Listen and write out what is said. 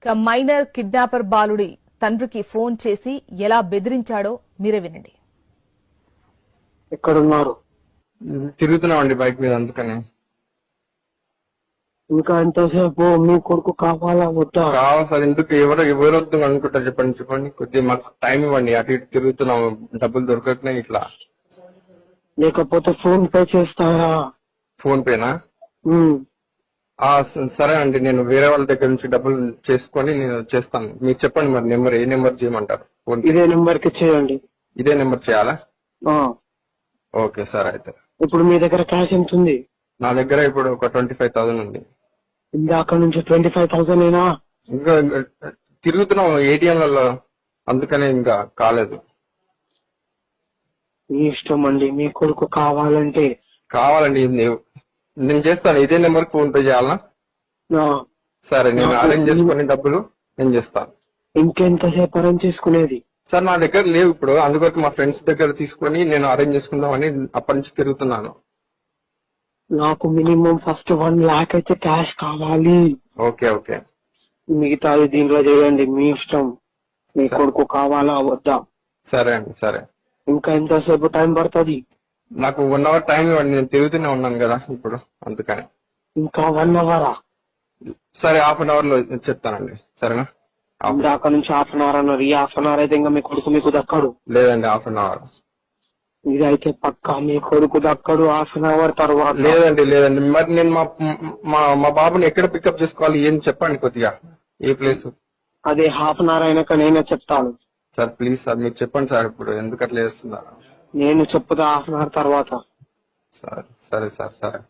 ఇక minor kidnapper బాలుడి తండ్రికి ఫోన్ చేసి ఎలా బెదిరించాడో మీరే వినండి. ఎక్కడున్నారు? తిరుగుతున్నామండి బైక్ మీద, అందుకని. ఇంకా ఎంతసేపు? మీ కొడుకు కావాలా వద్దా? కావాలి సార్. ఎందుకు ఎవరు వద్దు అనుకుంటారు చెప్పండి. కొద్దిగా మాకు టైం ఇవ్వండి. అటు ఇటు తిరుగుతున్నాము, డబ్బులు దొరకట్లే ఇట్లా. లేకపోతే ఫోన్ పే చేస్తారా? ఫోన్ పేనా? సరే అండి, నేను వేరే వాళ్ళ దగ్గర నుంచి డబ్బులు చేసుకొని నేను చేస్తాను. మీరు చెప్పండి మరి నెంబర్, ఏ నెంబర్ చేయమంటారు? ఫోన్ ఇదే నెంబర్ కి చేయండి. ఇదే నెంబర్ చేయాలా? Okay sir. అయితే ఇప్పుడు మీ దగ్గర క్యాష్ ఎంత ఉంది? నా దగ్గర ఇప్పుడు ఒక 25,000 ఉంది. ఇందాక నుంచి 25,000 ఏనా? ఇంకా తిరుగుతున్నాం ఏటీఎంలలో, అందుకనే ఇంకా కాలేదు. మీ ఇష్టం అండి. మీ కొడుకు కావాలంటే కావాలండి, నేను చేస్తాను. ఇదే నెంబర్ ఫోన్ పే చేయాలా? సరే, నేను అరేంజ్ చేసుకుని డబ్బులు నేను చేస్తాను. ఇంకెంతసేపు అరేంజ్ చేసుకునేది? సార్ నా దగ్గర లేవు ఇప్పుడు, అందుకొరకు మా ఫ్రెండ్స్ దగ్గర తీసుకుని నేను అరేంజ్ చేసుకుందామని అప్పటి నుంచి తిరుగుతున్నాను. నాకు మినిమం ఫస్ట్ 1 lakh అయితే క్యాష్ కావాలి. ఓకే. మిగతాది దీంట్లో చేయండి, మీ ఇష్టం. మీ కొడుకు కావాలా వద్దా? సరే అండి, సరే. ఇంకా ఎంతసేపు టైం పడుతుంది? నాకు 1 hour టైం ఇవ్వండి, నేను తిరుగుతూనే ఉన్నాను కదా ఇప్పుడు, అందుకని. ఇంకా 1 hour? సరే, 1/2 hour లో చెప్తానండి, సరేనా? ఇందాక నుంచి 1/2 hour అన్నారు. ఈ 1/2 hour అయితే ఇంకా మీ కొడుకు మీకు దక్కడు. లేదండి, 1/2 hour. ఇదైతే పక్కా మీ కొడుకు దక్కడు 1/2 hour తర్వాత. లేదండి. మరి నేను మా బాబుని ఎక్కడ పికప్ చేసుకోవాలి, ఏం చెప్పండి కొద్దిగా, ఏ ప్లేస్? అదే 1/2 hour అయినాక నేనే చెప్తాను. సార్ ప్లీజ్ సార్, మీరు చెప్పండి సార్. ఇప్పుడు ఎందుకు అట్లా చేస్తున్నారు? నేను చెప్పుదా 1/2 hour తర్వాత. సరే సార్.